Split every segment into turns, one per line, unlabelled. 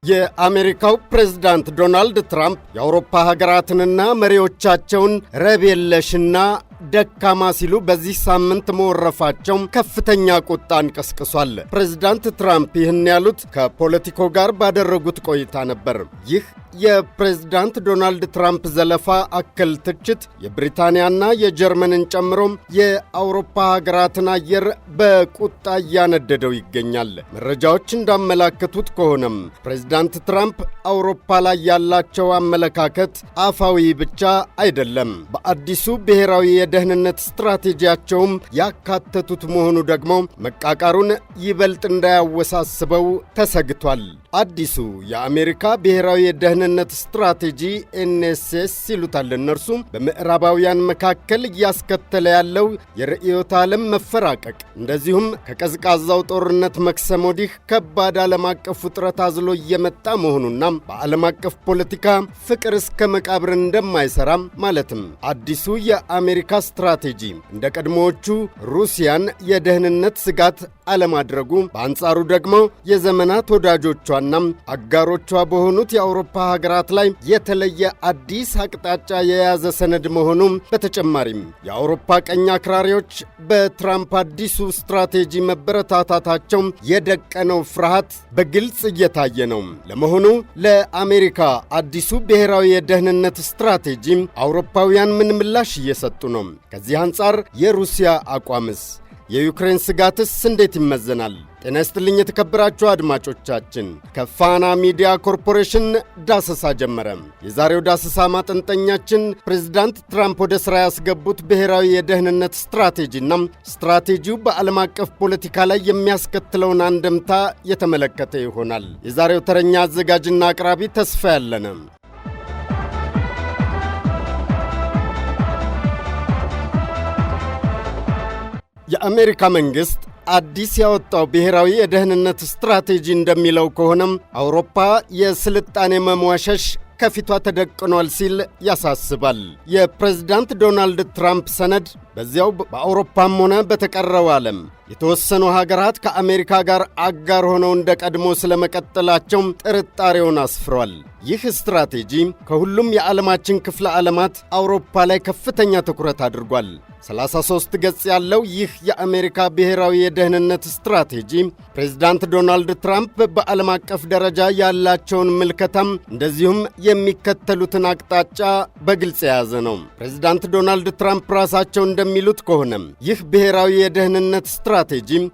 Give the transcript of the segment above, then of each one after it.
የአሜሪካው ፕሬዝዳንት ዶናልድ ትራምፕ የአውሮፓ ሀገራትንና መሪዎቻቸውን ረብ የለሽና ደካማ ሲሉ በዚህ ሳምንት መወረፋቸው ከፍተኛ ቁጣን ቀስቅሷል። ፕሬዝዳንት ትራምፕ ይህን ያሉት ከፖለቲኮ ጋር ባደረጉት ቆይታ ነበር። ይህ የፕሬዝዳንት ዶናልድ ትራምፕ ዘለፋ አክል ትችት የብሪታንያና የጀርመንን ጨምሮ የአውሮፓ ሀገራትን አየር በቁጣ እያነደደው ይገኛል። መረጃዎች እንዳመላከቱት ከሆነም ፕሬዝዳንት ትራምፕ አውሮፓ ላይ ያላቸው አመለካከት አፋዊ ብቻ አይደለም፣ በአዲሱ ብሔራዊ የደህንነት ስትራቴጂያቸውም ያካተቱት መሆኑ ደግሞ መቃቃሩን ይበልጥ እንዳያወሳስበው ተሰግቷል። አዲሱ የአሜሪካ ብሔራዊ የደህንነት ስትራቴጂ ኤንኤስኤስ ይሉታል እነርሱ በምዕራባውያን መካከል እያስከተለ ያለው የርዕዮተ ዓለም መፈራቀቅ እንደዚሁም ከቀዝቃዛው ጦርነት መክሰም ወዲህ ከባድ ዓለም አቀፍ ውጥረት አዝሎ እየመጣ መሆኑና በዓለም አቀፍ ፖለቲካ ፍቅር እስከ መቃብር እንደማይሰራም ማለትም አዲሱ የአሜሪካ ስትራቴጂ እንደ ቀድሞዎቹ ሩሲያን የደህንነት ስጋት አለማድረጉ፣ በአንጻሩ ደግሞ የዘመናት ወዳጆቿና አጋሮቿ በሆኑት የአውሮፓ ሀገራት ላይ የተለየ አዲስ አቅጣጫ የያዘ ሰነድ መሆኑ፣ በተጨማሪም የአውሮፓ ቀኝ አክራሪዎች በትራምፕ አዲሱ ስትራቴጂ መበረታታታቸው የደቀነው ፍርሃት በግልጽ እየታየ ነው። ለመሆኑ ለአሜሪካ አዲሱ ብሔራዊ የደህንነት ስትራቴጂ አውሮፓውያን ምን ምላሽ እየሰጡ ነው? ከዚህ አንጻር የሩሲያ አቋምስ? የዩክሬን ስጋትስ እንዴት ይመዘናል? ጤና ይስጥልኝ የተከበራችሁ አድማጮቻችን፣ ከፋና ሚዲያ ኮርፖሬሽን ዳሰሳ ጀመረ። የዛሬው ዳሰሳ ማጠንጠኛችን ፕሬዝዳንት ትራምፕ ወደ ሥራ ያስገቡት ብሔራዊ የደህንነት ስትራቴጂና ስትራቴጂው በዓለም አቀፍ ፖለቲካ ላይ የሚያስከትለውን አንድምታ የተመለከተ ይሆናል። የዛሬው ተረኛ አዘጋጅና አቅራቢ ተስፋ ያለነ። የአሜሪካ መንግሥት አዲስ ያወጣው ብሔራዊ የደህንነት ስትራቴጂ እንደሚለው ከሆነም አውሮፓ የስልጣኔ መሟሸሽ ከፊቷ ተደቅኗል ሲል ያሳስባል። የፕሬዝዳንት ዶናልድ ትራምፕ ሰነድ በዚያው በአውሮፓም ሆነ በተቀረው ዓለም የተወሰኑ ሀገራት ከአሜሪካ ጋር አጋር ሆነው እንደ ቀድሞ ስለመቀጠላቸው ጥርጣሬውን አስፍሯል። ይህ ስትራቴጂ ከሁሉም የዓለማችን ክፍለ ዓለማት አውሮፓ ላይ ከፍተኛ ትኩረት አድርጓል። 33 ገጽ ያለው ይህ የአሜሪካ ብሔራዊ የደህንነት ስትራቴጂ ፕሬዝዳንት ዶናልድ ትራምፕ በዓለም አቀፍ ደረጃ ያላቸውን ምልከታም እንደዚሁም የሚከተሉትን አቅጣጫ በግልጽ የያዘ ነው። ፕሬዝዳንት ዶናልድ ትራምፕ ራሳቸው እንደሚሉት ከሆነ ይህ ብሔራዊ የደህንነት ስትራቴጂ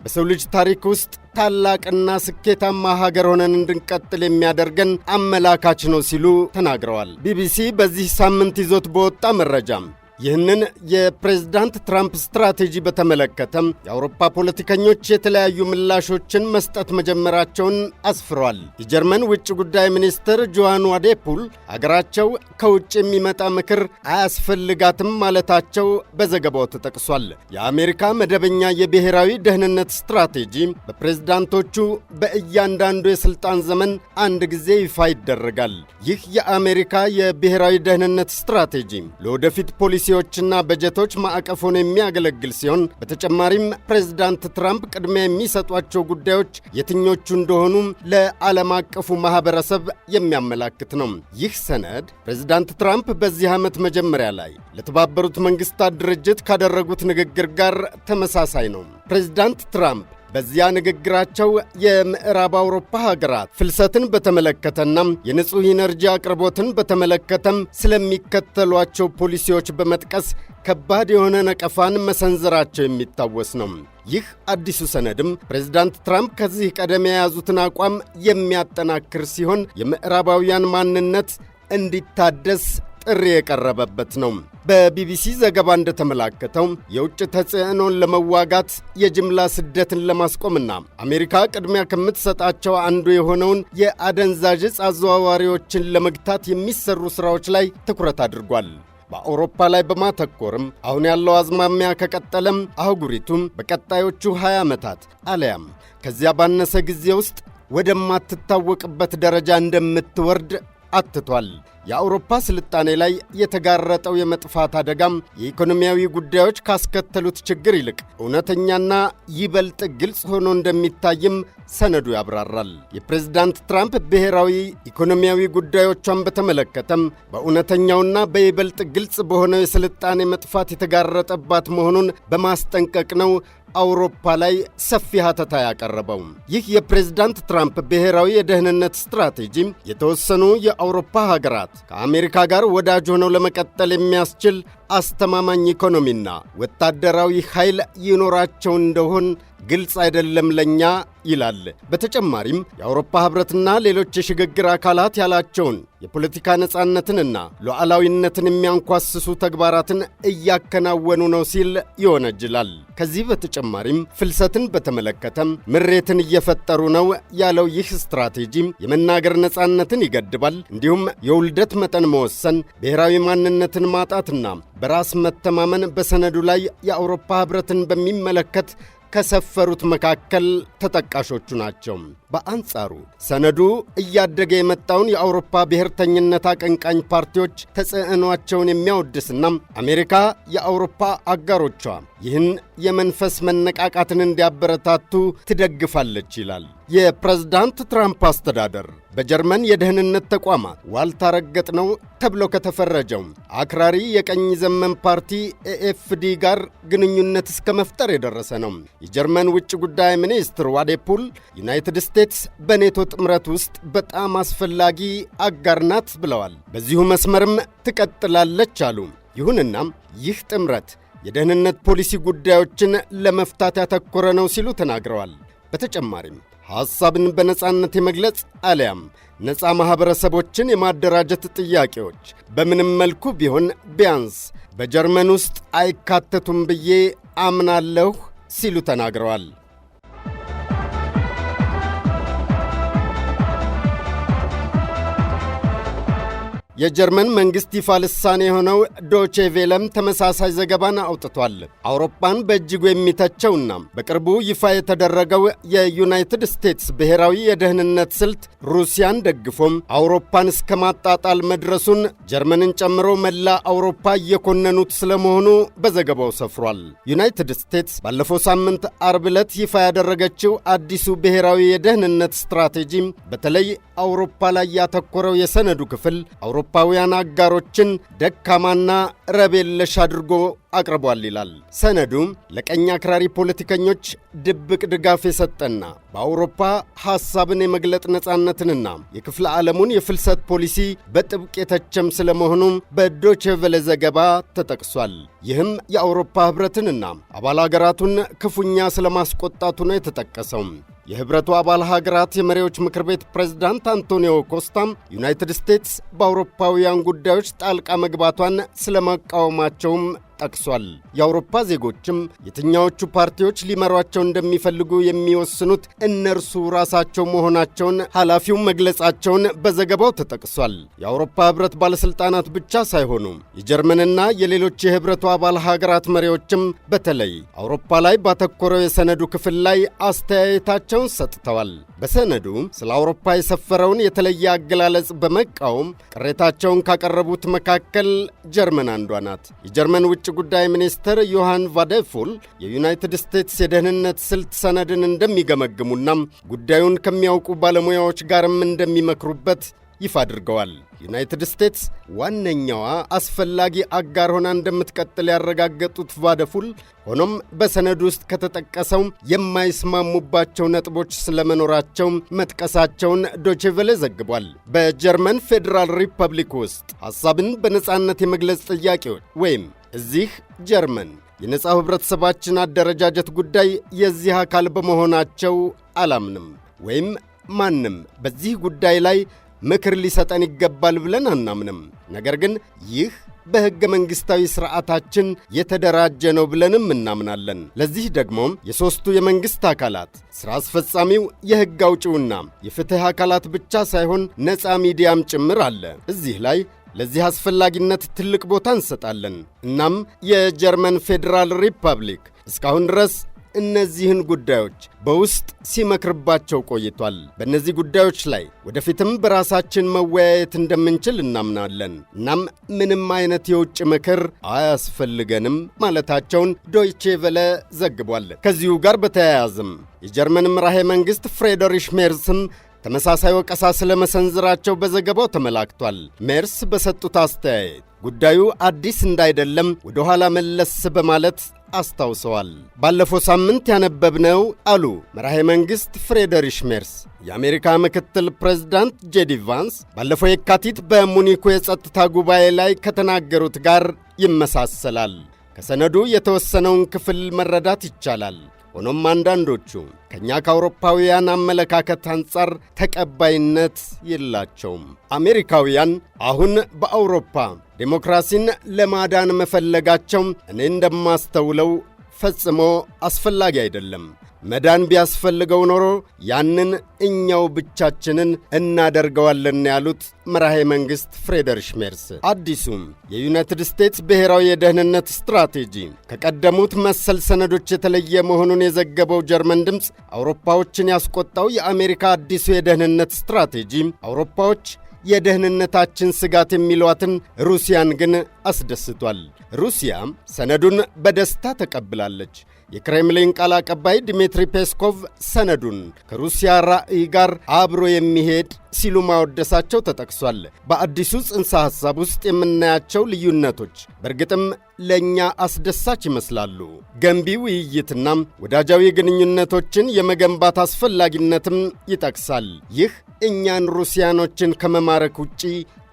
በሰው ልጅ ታሪክ ውስጥ ታላቅና ስኬታማ ሀገር ሆነን እንድንቀጥል የሚያደርገን አመላካች ነው ሲሉ ተናግረዋል። ቢቢሲ በዚህ ሳምንት ይዞት በወጣ መረጃ ይህንን የፕሬዝዳንት ትራምፕ ስትራቴጂ በተመለከተም የአውሮፓ ፖለቲከኞች የተለያዩ ምላሾችን መስጠት መጀመራቸውን አስፍሯል። የጀርመን ውጭ ጉዳይ ሚኒስትር ጆሃን ዋዴፑል አገራቸው ከውጭ የሚመጣ ምክር አያስፈልጋትም ማለታቸው በዘገባው ተጠቅሷል። የአሜሪካ መደበኛ የብሔራዊ ደህንነት ስትራቴጂ በፕሬዝዳንቶቹ በእያንዳንዱ የሥልጣን ዘመን አንድ ጊዜ ይፋ ይደረጋል። ይህ የአሜሪካ የብሔራዊ ደህንነት ስትራቴጂ ለወደፊት ፖሊሲዎችና በጀቶች ማዕቀፍ ሆኖ የሚያገለግል ሲሆን በተጨማሪም ፕሬዝዳንት ትራምፕ ቅድሚያ የሚሰጧቸው ጉዳዮች የትኞቹ እንደሆኑ ለዓለም አቀፉ ማህበረሰብ የሚያመላክት ነው። ይህ ሰነድ ፕሬዝዳንት ትራምፕ በዚህ ዓመት መጀመሪያ ላይ ለተባበሩት መንግስታት ድርጅት ካደረጉት ንግግር ጋር ተመሳሳይ ነው። ፕሬዝዳንት ትራምፕ በዚያ ንግግራቸው የምዕራብ አውሮፓ ሀገራት ፍልሰትን በተመለከተና የንጹሕ ኢነርጂ አቅርቦትን በተመለከተም ስለሚከተሏቸው ፖሊሲዎች በመጥቀስ ከባድ የሆነ ነቀፋን መሰንዘራቸው የሚታወስ ነው። ይህ አዲሱ ሰነድም ፕሬዝዳንት ትራምፕ ከዚህ ቀደም የያዙትን አቋም የሚያጠናክር ሲሆን የምዕራባውያን ማንነት እንዲታደስ ጥሪ የቀረበበት ነው። በቢቢሲ ዘገባ እንደተመላከተው የውጭ ተጽዕኖን ለመዋጋት የጅምላ ስደትን ለማስቆምና አሜሪካ ቅድሚያ ከምትሰጣቸው አንዱ የሆነውን የአደንዛዥ ዕፅ አዘዋዋሪዎችን ለመግታት የሚሰሩ ሥራዎች ላይ ትኩረት አድርጓል። በአውሮፓ ላይ በማተኮርም አሁን ያለው አዝማሚያ ከቀጠለም አህጉሪቱም በቀጣዮቹ 20 ዓመታት አለያም ከዚያ ባነሰ ጊዜ ውስጥ ወደማትታወቅበት ደረጃ እንደምትወርድ አትቷል። የአውሮፓ ስልጣኔ ላይ የተጋረጠው የመጥፋት አደጋም የኢኮኖሚያዊ ጉዳዮች ካስከተሉት ችግር ይልቅ እውነተኛና ይበልጥ ግልጽ ሆኖ እንደሚታይም ሰነዱ ያብራራል። የፕሬዝዳንት ትራምፕ ብሔራዊ ኢኮኖሚያዊ ጉዳዮቿን በተመለከተም በእውነተኛውና በይበልጥ ግልጽ በሆነው የስልጣኔ መጥፋት የተጋረጠባት መሆኑን በማስጠንቀቅ ነው አውሮፓ ላይ ሰፊ ሀተታ ያቀረበው። ይህ የፕሬዝዳንት ትራምፕ ብሔራዊ የደህንነት ስትራቴጂ የተወሰኑ የአውሮፓ ሀገራት ከአሜሪካ ጋር ወዳጅ ሆነው ለመቀጠል የሚያስችል አስተማማኝ ኢኮኖሚና ወታደራዊ ኃይል ይኖራቸው እንደሆን ግልጽ አይደለም ለኛ ይላል። በተጨማሪም የአውሮፓ ህብረትና ሌሎች የሽግግር አካላት ያላቸውን የፖለቲካ ነጻነትንና ሉዓላዊነትን የሚያንኳስሱ ተግባራትን እያከናወኑ ነው ሲል ይወነጅላል። ከዚህ በተጨማሪም ፍልሰትን በተመለከተም ምሬትን እየፈጠሩ ነው ያለው ይህ ስትራቴጂ የመናገር ነጻነትን ይገድባል፣ እንዲሁም የውልደት መጠን መወሰን፣ ብሔራዊ ማንነትን ማጣትና በራስ መተማመን በሰነዱ ላይ የአውሮፓ ህብረትን በሚመለከት ከሰፈሩት መካከል ተጠቃሾቹ ናቸው። በአንጻሩ ሰነዱ እያደገ የመጣውን የአውሮፓ ብሔርተኝነት አቀንቃኝ ፓርቲዎች ተጽዕኗቸውን የሚያወድስና አሜሪካ የአውሮፓ አጋሮቿ ይህን የመንፈስ መነቃቃትን እንዲያበረታቱ ትደግፋለች ይላል። የፕሬዝዳንት ትራምፕ አስተዳደር በጀርመን የደህንነት ተቋማት ዋልታ ረገጥ ነው ተብሎ ከተፈረጀው አክራሪ የቀኝ ዘመን ፓርቲ ኤኤፍዲ ጋር ግንኙነት እስከ መፍጠር የደረሰ ነው። የጀርመን ውጭ ጉዳይ ሚኒስትር ዋዴፑል ዩናይትድ ስቴትስ በኔቶ ጥምረት ውስጥ በጣም አስፈላጊ አጋር ናት ብለዋል። በዚሁ መስመርም ትቀጥላለች አሉ። ይሁንና ይህ ጥምረት የደህንነት ፖሊሲ ጉዳዮችን ለመፍታት ያተኮረ ነው ሲሉ ተናግረዋል። በተጨማሪም ሐሳብን በነጻነት የመግለጽ አሊያም ነፃ ማኅበረሰቦችን የማደራጀት ጥያቄዎች በምንም መልኩ ቢሆን ቢያንስ በጀርመን ውስጥ አይካተቱም ብዬ አምናለሁ ሲሉ ተናግረዋል። የጀርመን መንግሥት ይፋ ልሳኔ የሆነው ዶቼ ቬለም ተመሳሳይ ዘገባን አውጥቷል። አውሮፓን በእጅጉ የሚተቸውና በቅርቡ ይፋ የተደረገው የዩናይትድ ስቴትስ ብሔራዊ የደህንነት ስልት ሩሲያን ደግፎም አውሮፓን እስከ ማጣጣል መድረሱን ጀርመንን ጨምሮ መላ አውሮፓ እየኮነኑት ስለመሆኑ በዘገባው ሰፍሯል። ዩናይትድ ስቴትስ ባለፈው ሳምንት አርብ ዕለት ይፋ ያደረገችው አዲሱ ብሔራዊ የደህንነት ስትራቴጂ በተለይ አውሮፓ ላይ ያተኮረው የሰነዱ ክፍል አውሮፓውያን አጋሮችን ደካማና ረብ የለሽ አድርጎ አቅርቧል ይላል። ሰነዱ ለቀኝ አክራሪ ፖለቲከኞች ድብቅ ድጋፍ የሰጠና በአውሮፓ ሐሳብን የመግለጥ ነጻነትንና የክፍለ ዓለሙን የፍልሰት ፖሊሲ በጥብቅ የተቸም ስለመሆኑም በዶቼ ቬለ ዘገባ ተጠቅሷል። ይህም የአውሮፓ ኅብረትንና አባል አገራቱን ክፉኛ ስለማስቆጣቱ ነው የተጠቀሰው። የኅብረቱ አባል ሀገራት የመሪዎች ምክር ቤት ፕሬዝዳንት አንቶኒዮ ኮስታም ዩናይትድ ስቴትስ በአውሮፓውያን ጉዳዮች ጣልቃ መግባቷን ስለመቃወማቸውም ጠቅሷል። የአውሮፓ ዜጎችም የትኛዎቹ ፓርቲዎች ሊመሯቸው እንደሚፈልጉ የሚወስኑት እነርሱ ራሳቸው መሆናቸውን ኃላፊው መግለጻቸውን በዘገባው ተጠቅሷል። የአውሮፓ ኅብረት ባለሥልጣናት ብቻ ሳይሆኑ የጀርመንና የሌሎች የኅብረቱ አባል ሀገራት መሪዎችም በተለይ አውሮፓ ላይ ባተኮረው የሰነዱ ክፍል ላይ አስተያየታቸውን ሰጥተዋል። በሰነዱ ስለ አውሮፓ የሰፈረውን የተለየ አገላለጽ በመቃወም ቅሬታቸውን ካቀረቡት መካከል ጀርመን አንዷ ናት። የጀርመን ውጭ ጉዳይ ሚኒስትር ዮሐን ቫዴፉል የዩናይትድ ስቴትስ የደህንነት ስልት ሰነድን እንደሚገመግሙና ጉዳዩን ከሚያውቁ ባለሙያዎች ጋርም እንደሚመክሩበት ይፋ አድርገዋል። ዩናይትድ ስቴትስ ዋነኛዋ አስፈላጊ አጋር ሆና እንደምትቀጥል ያረጋገጡት ቫዴፉል ሆኖም በሰነዱ ውስጥ ከተጠቀሰው የማይስማሙባቸው ነጥቦች ስለመኖራቸው መጥቀሳቸውን ዶቼ ቬለ ዘግቧል። በጀርመን ፌዴራል ሪፐብሊክ ውስጥ ሐሳብን በነጻነት የመግለጽ ጥያቄዎች ወይም እዚህ ጀርመን የነጻው ኅብረተሰባችን አደረጃጀት ጉዳይ የዚህ አካል በመሆናቸው አላምንም ወይም ማንም በዚህ ጉዳይ ላይ ምክር ሊሰጠን ይገባል ብለን አናምንም። ነገር ግን ይህ በሕገ መንግሥታዊ ሥርዓታችን የተደራጀ ነው ብለንም እናምናለን። ለዚህ ደግሞ የሦስቱ የመንግሥት አካላት ሥራ አስፈጻሚው፣ የሕግ አውጪውና የፍትሕ አካላት ብቻ ሳይሆን ነፃ ሚዲያም ጭምር አለ። እዚህ ላይ ለዚህ አስፈላጊነት ትልቅ ቦታ እንሰጣለን። እናም የጀርመን ፌዴራል ሪፐብሊክ እስካሁን ድረስ እነዚህን ጉዳዮች በውስጥ ሲመክርባቸው ቆይቷል። በእነዚህ ጉዳዮች ላይ ወደፊትም በራሳችን መወያየት እንደምንችል እናምናለን። እናም ምንም አይነት የውጭ ምክር አያስፈልገንም ማለታቸውን ዶይቼ ቬለ ዘግቧል። ከዚሁ ጋር በተያያዘም የጀርመን መራሄ መንግሥት ፍሬድሪሽ ሜርስም ተመሳሳይ ወቀሳ ስለመሰንዘራቸው በዘገባው ተመላክቷል። ሜርስ በሰጡት አስተያየት ጉዳዩ አዲስ እንዳይደለም ወደ ኋላ መለስ በማለት አስታውሰዋል። ባለፈው ሳምንት ያነበብነው አሉ መራሄ መንግሥት ፍሬድሪሽ ሜርስ የአሜሪካ ምክትል ፕሬዝዳንት ጄዲ ቫንስ ባለፈው የካቲት በሙኒኩ የጸጥታ ጉባኤ ላይ ከተናገሩት ጋር ይመሳሰላል። ከሰነዱ የተወሰነውን ክፍል መረዳት ይቻላል። ሆኖም አንዳንዶቹ ከእኛ ከአውሮፓውያን አመለካከት አንጻር ተቀባይነት የላቸውም። አሜሪካውያን አሁን በአውሮፓ ዴሞክራሲን ለማዳን መፈለጋቸው እኔ እንደማስተውለው ፈጽሞ አስፈላጊ አይደለም። መዳን ቢያስፈልገው ኖሮ ያንን እኛው ብቻችንን እናደርገዋለን ያሉት መራሄ መንግሥት ፍሬድሪሽ ሜርስ አዲሱም የዩናይትድ ስቴትስ ብሔራዊ የደህንነት ስትራቴጂ ከቀደሙት መሰል ሰነዶች የተለየ መሆኑን የዘገበው ጀርመን ድምፅ አውሮፓዎችን ያስቆጣው የአሜሪካ አዲሱ የደህንነት ስትራቴጂ አውሮፓዎች የደህንነታችን ስጋት የሚሏትን ሩሲያን ግን አስደስቷል። ሩሲያ ሰነዱን በደስታ ተቀብላለች። የክሬምሊን ቃል አቀባይ ዲሚትሪ ፔስኮቭ ሰነዱን ከሩሲያ ራዕይ ጋር አብሮ የሚሄድ ሲሉ ማወደሳቸው ተጠቅሷል። በአዲሱ ጽንሰ ሐሳብ ውስጥ የምናያቸው ልዩነቶች በእርግጥም ለእኛ አስደሳች ይመስላሉ። ገንቢ ውይይትና ወዳጃዊ ግንኙነቶችን የመገንባት አስፈላጊነትም ይጠቅሳል። ይህ እኛን ሩሲያኖችን ከመማረክ ውጪ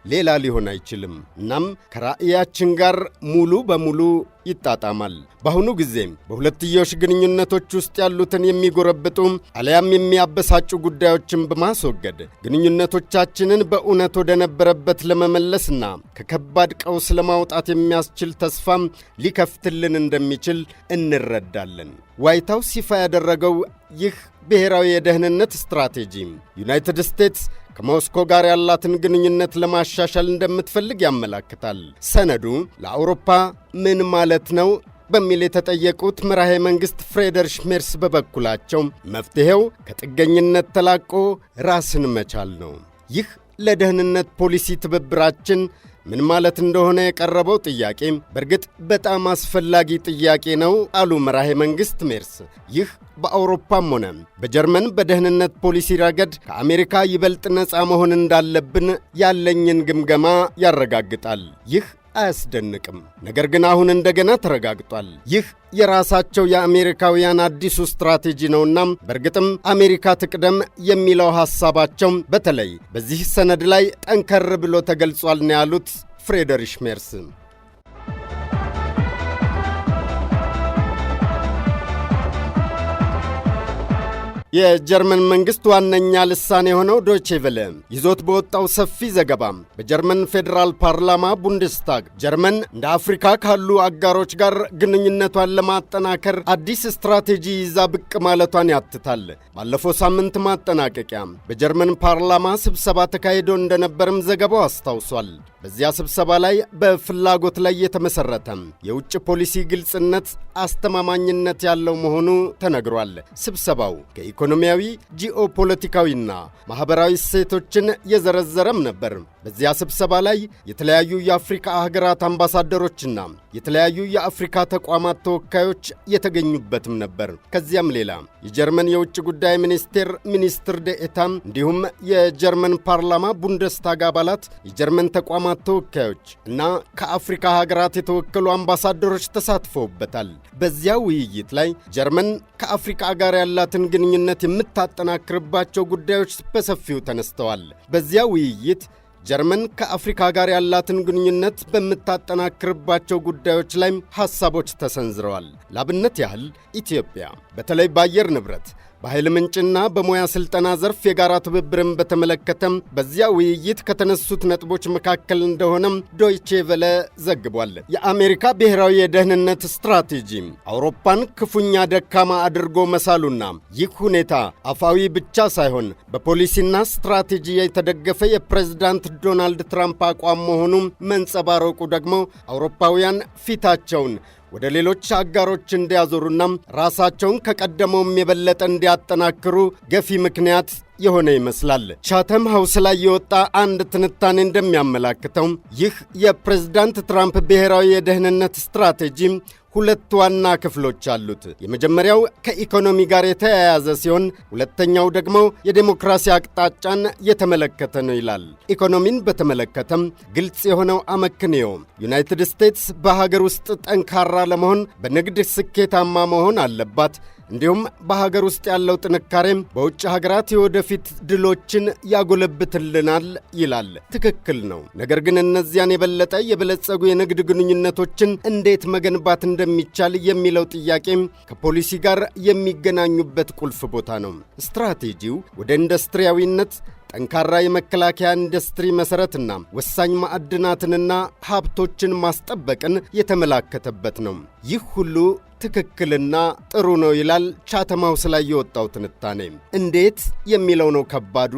ሌላ ሊሆን አይችልም። እናም ከራዕያችን ጋር ሙሉ በሙሉ ይጣጣማል። በአሁኑ ጊዜም በሁለትዮሽ ግንኙነቶች ውስጥ ያሉትን የሚጎረብጡ አሊያም የሚያበሳጩ ጉዳዮችን በማስወገድ ግንኙነቶቻችንን በእውነት ወደ ነበረበት ለመመለስና ከከባድ ቀውስ ለማውጣት የሚያስችል ተስፋም ሊከፍትልን እንደሚችል እንረዳለን። ዋይት ሃውስ ይፋ ያደረገው ይህ ብሔራዊ የደህንነት ስትራቴጂ ዩናይትድ ስቴትስ ከሞስኮ ጋር ያላትን ግንኙነት ለማሻሻል እንደምትፈልግ ያመላክታል። ሰነዱ ለአውሮፓ ምን ማለት ነው በሚል የተጠየቁት መራሄ መንግሥት ፍሬድሪሽ ሜርስ በበኩላቸው መፍትሔው ከጥገኝነት ተላቆ ራስን መቻል ነው። ይህ ለደህንነት ፖሊሲ ትብብራችን ምን ማለት እንደሆነ የቀረበው ጥያቄ በእርግጥ በጣም አስፈላጊ ጥያቄ ነው አሉ መራሄ መንግሥት ሜርስ። ይህ በአውሮፓም ሆነ በጀርመን በደህንነት ፖሊሲ ረገድ ከአሜሪካ ይበልጥ ነፃ መሆን እንዳለብን ያለኝን ግምገማ ያረጋግጣል። ይህ አያስደንቅም። ነገር ግን አሁን እንደገና ተረጋግጧል። ይህ የራሳቸው የአሜሪካውያን አዲሱ ስትራቴጂ ነውና በእርግጥም አሜሪካ ትቅደም የሚለው ሐሳባቸው በተለይ በዚህ ሰነድ ላይ ጠንከር ብሎ ተገልጿል ነው ያሉት ፍሬድሪሽ ሜርስ። የጀርመን መንግሥት ዋነኛ ልሳን የሆነው ዶይቼ ቬለ ይዞት በወጣው ሰፊ ዘገባ በጀርመን ፌዴራል ፓርላማ ቡንደስታግ ጀርመን እንደ አፍሪካ ካሉ አጋሮች ጋር ግንኙነቷን ለማጠናከር አዲስ ስትራቴጂ ይዛ ብቅ ማለቷን ያትታል። ባለፈው ሳምንት ማጠናቀቂያ በጀርመን ፓርላማ ስብሰባ ተካሂዶ እንደነበርም ዘገባው አስታውሷል። በዚያ ስብሰባ ላይ በፍላጎት ላይ የተመሠረተ የውጭ ፖሊሲ ግልጽነት፣ አስተማማኝነት ያለው መሆኑ ተነግሯል። ስብሰባው ኢኮኖሚያዊ፣ ጂኦፖለቲካዊና ማኅበራዊ እሴቶችን የዘረዘረም ነበር። በዚያ ስብሰባ ላይ የተለያዩ የአፍሪካ ሀገራት አምባሳደሮችና የተለያዩ የአፍሪካ ተቋማት ተወካዮች የተገኙበትም ነበር። ከዚያም ሌላ የጀርመን የውጭ ጉዳይ ሚኒስቴር ሚኒስትር ዴኤታ እንዲሁም የጀርመን ፓርላማ ቡንደስታግ አባላት፣ የጀርመን ተቋማት ተወካዮች እና ከአፍሪካ ሀገራት የተወከሉ አምባሳደሮች ተሳትፈውበታል። በዚያ ውይይት ላይ ጀርመን ከአፍሪካ ጋር ያላትን ግንኙነት የምታጠናክርባቸው ጉዳዮች በሰፊው ተነስተዋል። በዚያ ውይይት ጀርመን ከአፍሪካ ጋር ያላትን ግንኙነት በምታጠናክርባቸው ጉዳዮች ላይ ሐሳቦች ተሰንዝረዋል። ላብነት ያህል ኢትዮጵያ በተለይ በአየር ንብረት፣ በኃይል ምንጭና በሙያ ሥልጠና ዘርፍ የጋራ ትብብርን በተመለከተም በዚያ ውይይት ከተነሱት ነጥቦች መካከል እንደሆነም ዶይቼ ቬለ ዘግቧል። የአሜሪካ ብሔራዊ የደህንነት ስትራቴጂ አውሮፓን ክፉኛ ደካማ አድርጎ መሳሉና ይህ ሁኔታ አፋዊ ብቻ ሳይሆን በፖሊሲና ስትራቴጂ የተደገፈ የፕሬዝዳንት ዶናልድ ትራምፕ አቋም መሆኑ መንጸባረቁ ደግሞ አውሮፓውያን ፊታቸውን ወደ ሌሎች አጋሮች እንዲያዞሩና ራሳቸውን ከቀደመውም የበለጠ እንዲያጠናክሩ ገፊ ምክንያት የሆነ ይመስላል። ቻተም ሃውስ ላይ የወጣ አንድ ትንታኔ እንደሚያመላክተው ይህ የፕሬዝዳንት ትራምፕ ብሔራዊ የደህንነት ስትራቴጂ ሁለት ዋና ክፍሎች አሉት። የመጀመሪያው ከኢኮኖሚ ጋር የተያያዘ ሲሆን ሁለተኛው ደግሞ የዴሞክራሲ አቅጣጫን የተመለከተ ነው ይላል። ኢኮኖሚን በተመለከተም ግልጽ የሆነው አመክንዮ ዩናይትድ ስቴትስ በሀገር ውስጥ ጠንካራ ለመሆን በንግድ ስኬታማ መሆን አለባት። እንዲሁም በሀገር ውስጥ ያለው ጥንካሬም በውጭ ሀገራት የወደፊት ድሎችን ያጎለብትልናል ይላል። ትክክል ነው። ነገር ግን እነዚያን የበለጠ የበለጸጉ የንግድ ግንኙነቶችን እንዴት መገንባት እንደሚቻል የሚለው ጥያቄም ከፖሊሲ ጋር የሚገናኙበት ቁልፍ ቦታ ነው። ስትራቴጂው ወደ ኢንዱስትሪያዊነት፣ ጠንካራ የመከላከያ ኢንዱስትሪ መሠረትና ወሳኝ ማዕድናትንና ሀብቶችን ማስጠበቅን የተመላከተበት ነው። ይህ ሁሉ ትክክልና ጥሩ ነው ይላል ቻተም ሃውስ ላይ የወጣው ትንታኔ። እንዴት የሚለው ነው ከባዱ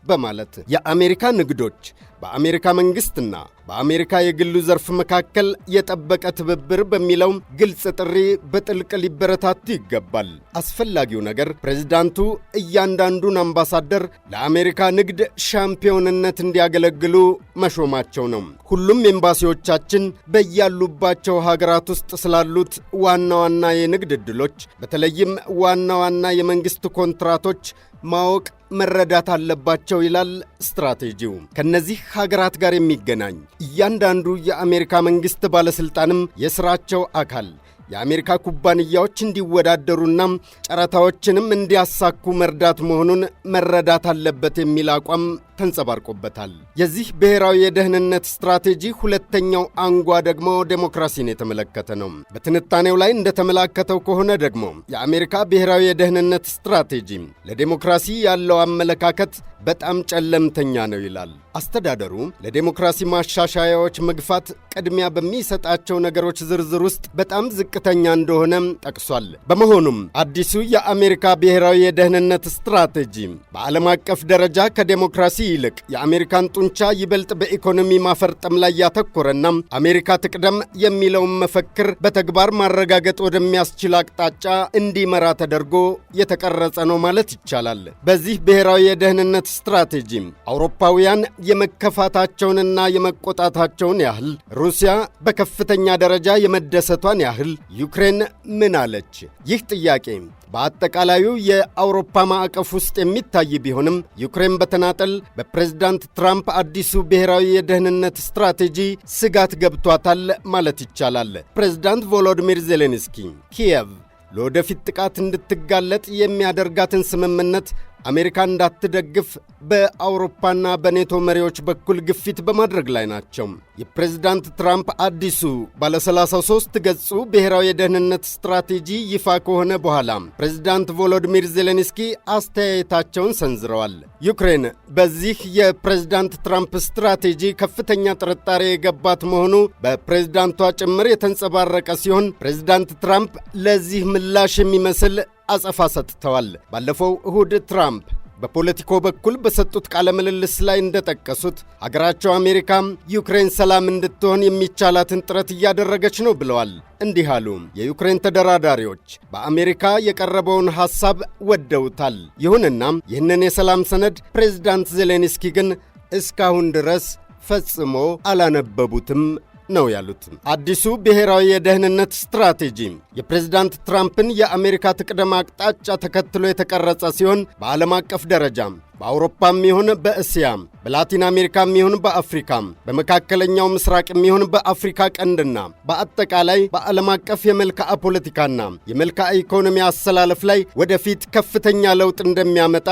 በማለት የአሜሪካ ንግዶች በአሜሪካ መንግሥትና በአሜሪካ የግሉ ዘርፍ መካከል የጠበቀ ትብብር በሚለው ግልጽ ጥሪ በጥልቅ ሊበረታቱ ይገባል። አስፈላጊው ነገር ፕሬዝዳንቱ እያንዳንዱን አምባሳደር ለአሜሪካ ንግድ ሻምፒዮንነት እንዲያገለግሉ መሾማቸው ነው። ሁሉም ኤምባሲዎቻችን በያሉባቸው ሀገራት ውስጥ ስላሉት ዋና ዋና የንግድ ዕድሎች በተለይም ዋና ዋና የመንግሥት ኮንትራቶች ማወቅ መረዳት አለባቸው ይላል ስትራቴጂው። ከነዚህ ሀገራት ጋር የሚገናኝ እያንዳንዱ የአሜሪካ መንግሥት ባለሥልጣንም የሥራቸው አካል የአሜሪካ ኩባንያዎች እንዲወዳደሩና ጨረታዎችንም እንዲያሳኩ መርዳት መሆኑን መረዳት አለበት የሚል አቋም ተንጸባርቆበታል። የዚህ ብሔራዊ የደህንነት ስትራቴጂ ሁለተኛው አንጓ ደግሞ ዴሞክራሲን የተመለከተ ነው። በትንታኔው ላይ እንደተመላከተው ከሆነ ደግሞ የአሜሪካ ብሔራዊ የደህንነት ስትራቴጂ ለዴሞክራሲ ያለው አመለካከት በጣም ጨለምተኛ ነው ይላል። አስተዳደሩ ለዴሞክራሲ ማሻሻያዎች መግፋት ቅድሚያ በሚሰጣቸው ነገሮች ዝርዝር ውስጥ በጣም ዝቅተኛ እንደሆነ ጠቅሷል። በመሆኑም አዲሱ የአሜሪካ ብሔራዊ የደህንነት ስትራቴጂ በዓለም አቀፍ ደረጃ ከዴሞክራሲ ይልቅ የአሜሪካን ጡንቻ ይበልጥ በኢኮኖሚ ማፈርጠም ላይ ያተኮረና አሜሪካ ትቅደም የሚለውን መፈክር በተግባር ማረጋገጥ ወደሚያስችል አቅጣጫ እንዲመራ ተደርጎ የተቀረጸ ነው ማለት ይቻላል። በዚህ ብሔራዊ የደህንነት ስትራቴጂ አውሮፓውያን የመከፋታቸውንና የመቆጣታቸውን ያህል ሩሲያ በከፍተኛ ደረጃ የመደሰቷን ያህል ዩክሬን ምን አለች? ይህ ጥያቄ በአጠቃላዩ የአውሮፓ ማዕቀፍ ውስጥ የሚታይ ቢሆንም ዩክሬን በተናጠል በፕሬዝዳንት ትራምፕ አዲሱ ብሔራዊ የደህንነት ስትራቴጂ ስጋት ገብቷታል ማለት ይቻላል። ፕሬዝዳንት ቮሎዲሚር ዜሌንስኪ ኪየቭ ለወደፊት ጥቃት እንድትጋለጥ የሚያደርጋትን ስምምነት አሜሪካ እንዳትደግፍ በአውሮፓና በኔቶ መሪዎች በኩል ግፊት በማድረግ ላይ ናቸው። የፕሬዝዳንት ትራምፕ አዲሱ ባለ 33 ገጹ ብሔራዊ የደህንነት ስትራቴጂ ይፋ ከሆነ በኋላ ፕሬዝዳንት ቮሎዲሚር ዜሌንስኪ አስተያየታቸውን ሰንዝረዋል። ዩክሬን በዚህ የፕሬዝዳንት ትራምፕ ስትራቴጂ ከፍተኛ ጥርጣሬ የገባት መሆኑ በፕሬዝዳንቷ ጭምር የተንጸባረቀ ሲሆን ፕሬዝዳንት ትራምፕ ለዚህ ምላሽ የሚመስል አጸፋ ሰጥተዋል። ባለፈው እሁድ ትራምፕ በፖለቲኮ በኩል በሰጡት ቃለ ምልልስ ላይ እንደጠቀሱት አገራቸው አሜሪካ ዩክሬን ሰላም እንድትሆን የሚቻላትን ጥረት እያደረገች ነው ብለዋል። እንዲህ አሉ። የዩክሬን ተደራዳሪዎች በአሜሪካ የቀረበውን ሐሳብ ወደውታል። ይሁንና ይህንን የሰላም ሰነድ ፕሬዝዳንት ዜሌንስኪ ግን እስካሁን ድረስ ፈጽሞ አላነበቡትም ነው ያሉት። አዲሱ ብሔራዊ የደህንነት ስትራቴጂ የፕሬዝዳንት ትራምፕን የአሜሪካ ትቅደም አቅጣጫ ተከትሎ የተቀረጸ ሲሆን በዓለም አቀፍ ደረጃ በአውሮፓም ይሁን በእስያ፣ በላቲን አሜሪካም ይሁን በአፍሪካ፣ በመካከለኛው ምስራቅም ይሁን በአፍሪካ ቀንድና በአጠቃላይ በዓለም አቀፍ የመልክዓ ፖለቲካና የመልክዓ ኢኮኖሚ አሰላለፍ ላይ ወደፊት ከፍተኛ ለውጥ እንደሚያመጣ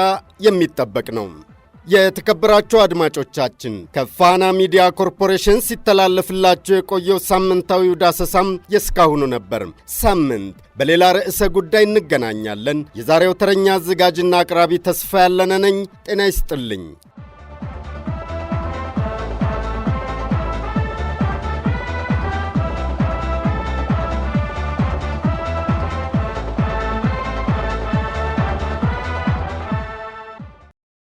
የሚጠበቅ ነው። የተከበራችሁ አድማጮቻችን ከፋና ሚዲያ ኮርፖሬሽን ሲተላለፍላችሁ የቆየው ሳምንታዊው ዳሰሳም የእስካሁኑ ነበር። ሳምንት በሌላ ርዕሰ ጉዳይ እንገናኛለን። የዛሬው ተረኛ አዘጋጅና አቅራቢ ተስፋ ያለነ ነኝ። ጤና ይስጥልኝ።